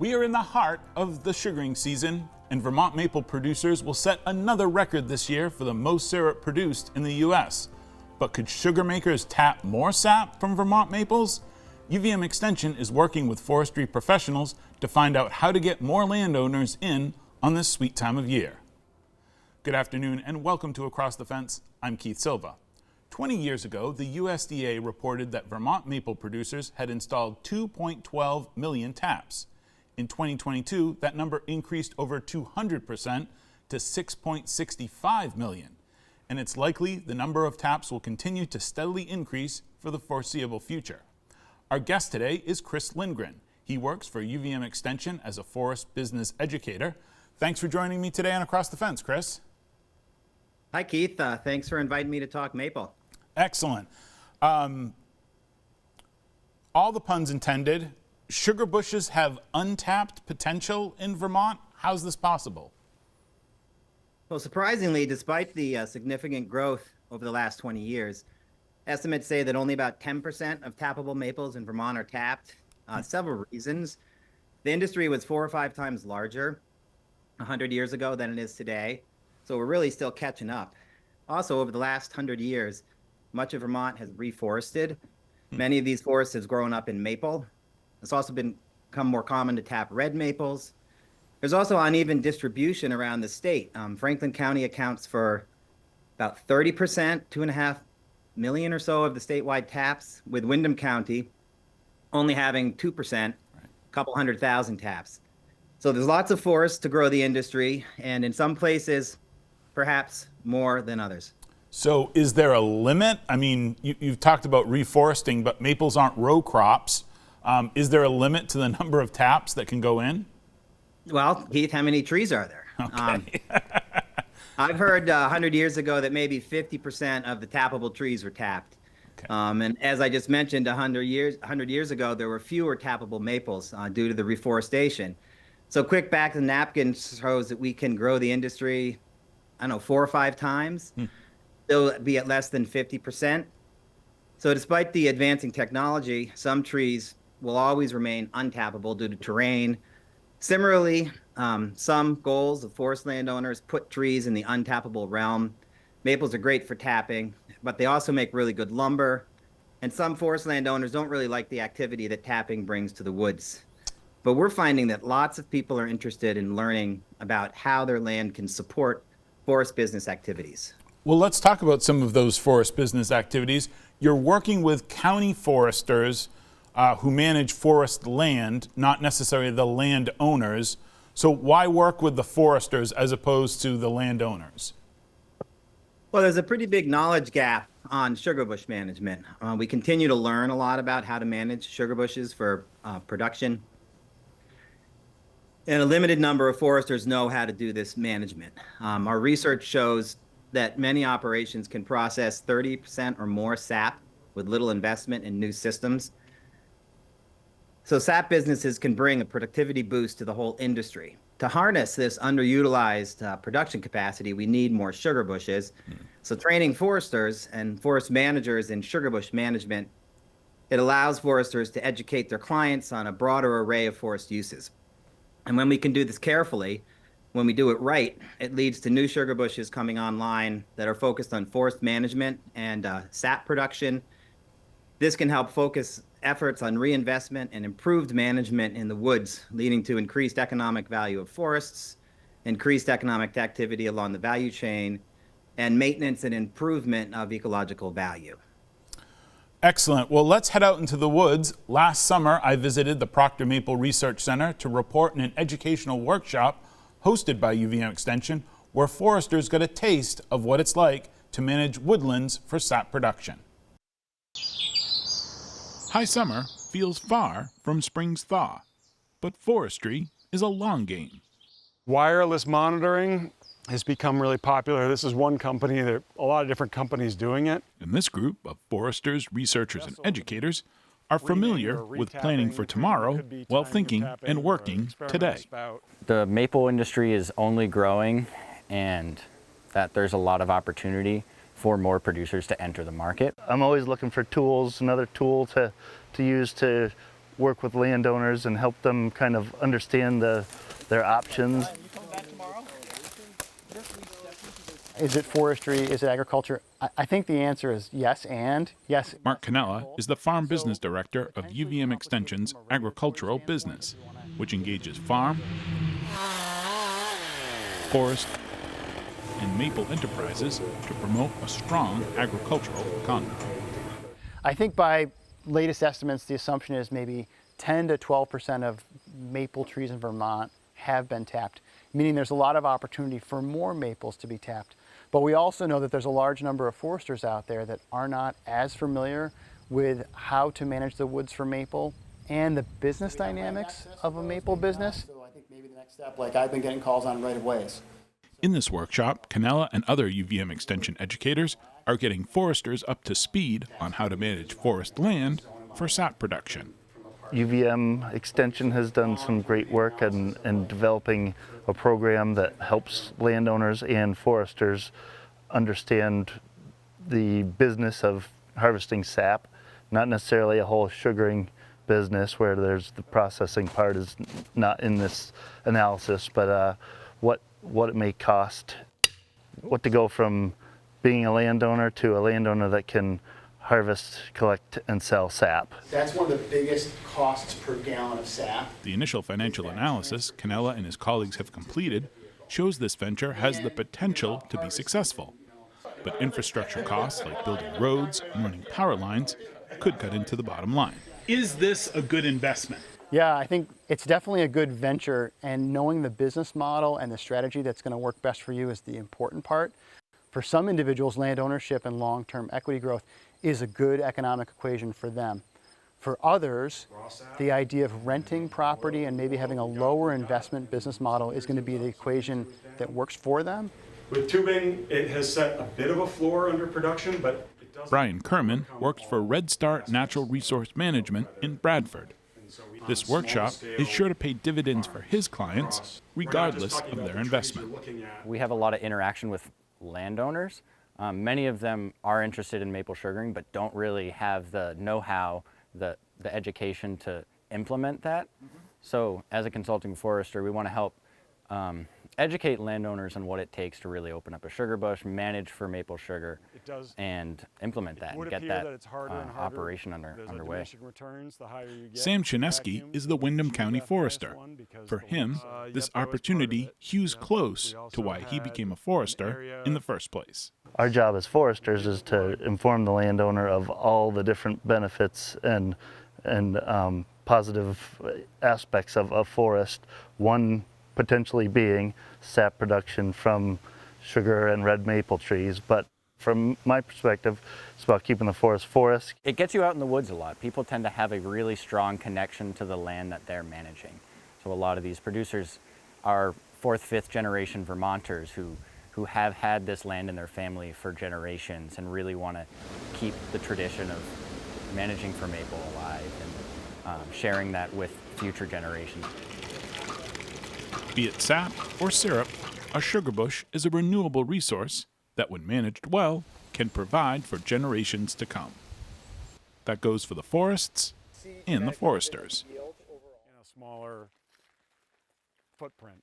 We are in the heart of the sugaring season, and Vermont maple producers will set another record this year for the most syrup produced in the U.S. But could sugar makers tap more sap from Vermont maples? UVM Extension is working with forestry professionals to find out how to get more landowners in on this sweet time of year. Good afternoon and welcome to Across the Fence. I'm Keith Silva. 20 years ago, the USDA reported that Vermont maple producers had installed 2.12 million taps. In 2022, that number increased over 200% to 6.65 million. And it's likely the number of taps will continue to steadily increase for the foreseeable future. Our guest today is Chris Lindgren. He works for UVM Extension as a forest business educator. Thanks for joining me today on Across the Fence, Chris. Hi, Keith. Thanks for inviting me to talk maple. Excellent. All the puns intended. Sugar bushes have untapped potential in Vermont. How's this possible? Well, surprisingly, despite the significant growth over the last 20 years, estimates say that only about 10% of tappable maples in Vermont are tapped. Several reasons. The industry was 4 or 5 times larger 100 years ago than it is today, so we're really still catching up. Also, over the last 100 years, much of Vermont has reforested. Many of these forests have grown up in maple. It's also become more common to tap red maples. There's also uneven distribution around the state. Franklin County accounts for about 30%, 2.5 million or so of the statewide taps, with Windham County only having 2%, a couple 100,000 taps. So there's lots of forests to grow the industry, and in some places, perhaps more than others. So is there a limit? I mean, you've talked about reforesting, but maples aren't row crops. Is there a limit to the number of taps that can go in? Well, Keith, how many trees are there? Okay. I've heard 100 years ago that maybe 50% of the tappable trees were tapped. Okay. And as I just mentioned, 100 years ago, there were fewer tappable maples due to the reforestation. So quick back to the napkin shows that we can grow the industry, 4 or 5 times. Still be at less than 50%. So despite the advancing technology, some trees will always remain untappable due to terrain. Similarly, some goals of forest landowners put trees in the untappable realm. Maples are great for tapping, but they also make really good lumber. And some forest landowners don't really like the activity that tapping brings to the woods. But we're finding that lots of people are interested in learning about how their land can support forest business activities. Well, let's talk about some of those forest business activities. You're working with county foresters who manage forest land, not necessarily the landowners. So why work with the foresters as opposed to the landowners? Well, there's a pretty big knowledge gap on sugar bush management. We continue to learn a lot about how to manage sugar bushes for production. And a limited number of foresters know how to do this management. Our research shows that many operations can process 30% or more sap with little investment in new systems. So sap businesses can bring a productivity boost to the whole industry. To harness this underutilized production capacity, we need more sugar bushes. So training foresters and forest managers in sugar bush management, it allows foresters to educate their clients on a broader array of forest uses. And when we can do this carefully, when we do it right, it leads to new sugar bushes coming online that are focused on forest management and sap production. This can help focus efforts on reinvestment and improved management in the woods, leading to increased economic value of forests, increased economic activity along the value chain, and maintenance and improvement of ecological value. Excellent. Well, let's head out into the woods. Last summer, I visited the Proctor Maple Research Center to report in an educational workshop hosted by UVM Extension, where foresters got a taste of what it's like to manage woodlands for sap production. High summer feels far from spring's thaw, but forestry is a long game. Wireless monitoring has become really popular. This is one company. There are a lot of different companies doing it. And this group of foresters, researchers, and educators are familiar with planning for tomorrow while thinking and working today. The maple industry is only growing, and that there's a lot of opportunity for more producers to enter the market. I'm always looking for tools, another tool to use to work with landowners and help them kind of understand their options. Is it forestry? Is it agriculture? I think the answer is yes and yes. Mark Canella is the Farm Business Director of UVM Extension's agricultural business, which engages farm, forest, and maple enterprises to promote a strong agricultural economy. I think by latest estimates, the assumption is maybe 10 to 12% of maple trees in Vermont have been tapped, meaning there's a lot of opportunity for more maples to be tapped. But we also know that there's a large number of foresters out there that are not as familiar with how to manage the woods for maple and the business dynamics of a maple business. So I think maybe the next step, like I've been getting calls on right-of-ways. In this workshop, Canella and other UVM Extension educators are getting foresters up to speed on how to manage forest land for sap production. UVM Extension has done some great work in developing a program that helps landowners and foresters understand the business of harvesting sap, not necessarily a whole sugaring business where there's the processing part is not in this analysis, but what it may cost, what to go from being a landowner to a landowner that can harvest, collect, and sell sap. That's one of the biggest costs per gallon of sap. The initial financial analysis Canella and his colleagues have completed shows this venture has the potential to be successful. But infrastructure costs like building roads and running power lines could cut into the bottom line. Is this a good investment? Yeah, I think it's definitely a good venture, and knowing the business model and the strategy that's going to work best for you is the important part. For some individuals, land ownership and long-term equity growth is a good economic equation for them. For others, the idea of renting property and maybe having a lower investment business model is going to be the equation that works for them. With tubing, it has set a bit of a floor under production, but it doesn't. Brian Kerman works for Red Start Natural Resource Management in Bradford. This workshop is sure to pay dividends for his clients, regardless of their investment. We have a lot of interaction with landowners. Many of them are interested in maple sugaring, but don't really have the know-how, the education to implement that. So as a consulting forester, we want to help educate landowners on what it takes to really open up a sugar bush, manage for maple sugar, and implement that and get that operation underway. Sam Chinesky is the Windham County forester. For him, this opportunity hews close to why he became a forester in the first place. Our job as foresters is to inform the landowner of all the different benefits and positive aspects of a forest, one potentially being sap production from sugar and red maple trees. But from my perspective, it's about keeping the forest. It gets you out in the woods a lot. People tend to have a really strong connection to the land that they're managing. So a lot of these producers are fourth, fifth generation Vermonters who have had this land in their family for generations and really want to keep the tradition of managing for maple alive and sharing that with future generations. Be it sap or syrup, a sugar bush is a renewable resource that, when managed well, can provide for generations to come. That goes for the forests and the foresters. In a smaller footprint.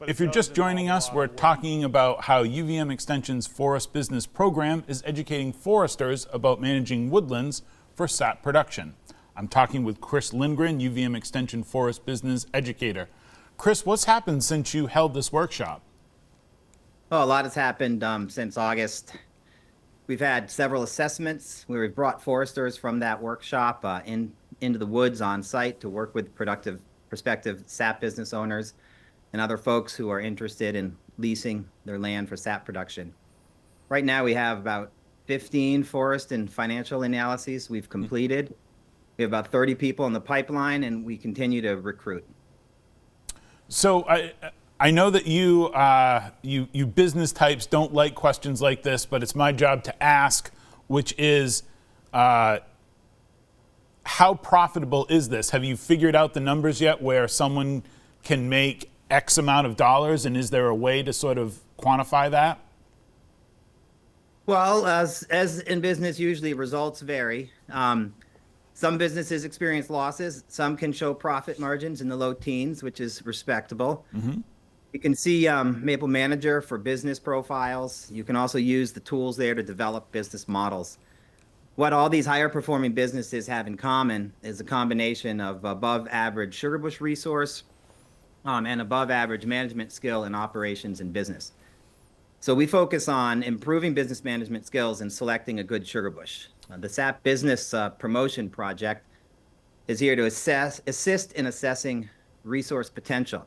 If you're just joining us, we're talking about how UVM Extension's Forest Business Program is educating foresters about managing woodlands for sap production. I'm talking with Chris Lindgren, UVM Extension Forest Business Educator. Chris, what's happened since you held this workshop? Oh, a lot has happened since August. We've had several assessments where we've brought foresters from that workshop into the woods on site to work with prospective sap business owners and other folks who are interested in leasing their land for sap production. Right now we have about 15 forest and financial analyses we've completed. We have about 30 people in the pipeline, and we continue to recruit. So I know that you business types don't like questions like this, but it's my job to ask, which is, how profitable is this? Have you figured out the numbers yet where someone can make X amount of dollars, and is there a way to sort of quantify that? Well, as in business, usually results vary. Some businesses experience losses. Some can show profit margins in the low teens, which is respectable. You can see Maple Manager for business profiles. You can also use the tools there to develop business models. What all these higher performing businesses have in common is a combination of above average sugar bush resource and above average management skill in operations and business. So we focus on improving business management skills and selecting a good sugar bush. The SAP Business Promotion Project is here to assist in assessing resource potential.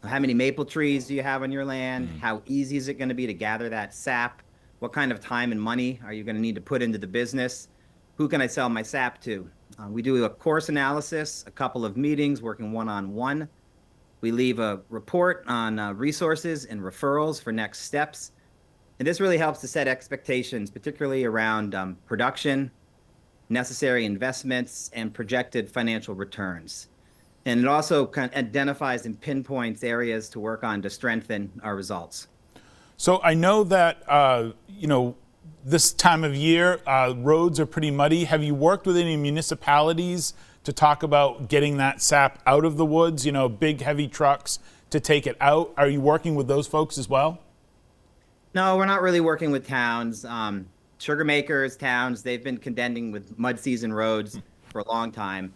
How many maple trees do you have on your land? How easy is it going to be to gather that sap? What kind of time and money are you going to need to put into the business? Who can I sell my sap to? We do a course analysis, a couple of meetings working one-on-one. We leave a report on resources and referrals for next steps. And this really helps to set expectations, particularly around production, necessary investments, and projected financial returns. And it also kind of identifies and pinpoints areas to work on to strengthen our results. So I know that, this time of year, roads are pretty muddy. Have you worked with any municipalities to talk about getting that sap out of the woods, big heavy trucks to take it out? Are you working with those folks as well? No, we're not really working with towns. Sugar makers, towns, they've been contending with mud season roads for a long time.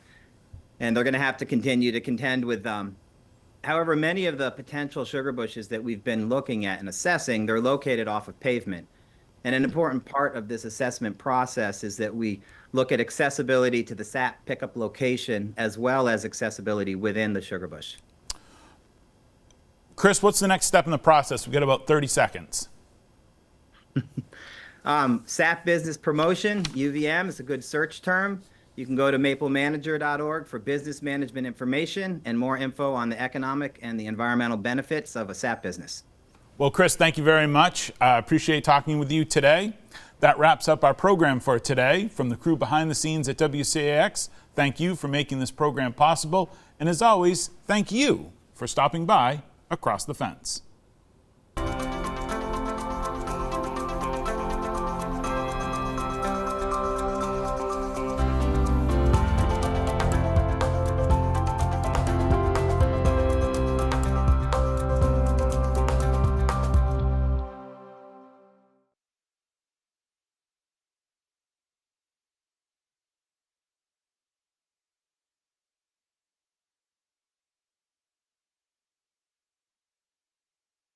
And they're going to have to continue to contend with however, many of the potential sugar bushes that we've been looking at and assessing, they're located off of pavement. And an important part of this assessment process is that we look at accessibility to the sap pickup location as well as accessibility within the sugar bush. Chris, what's the next step in the process? We've got about 30 seconds. SAP Business Promotion, UVM, is a good search term. You can go to maplemanager.org for business management information and more info on the economic and the environmental benefits of a SAP business. Well, Chris, thank you very much. I appreciate talking with you today. That wraps up our program for today. From the crew behind the scenes at WCAX, thank you for making this program possible. And as always, thank you for stopping by Across the Fence.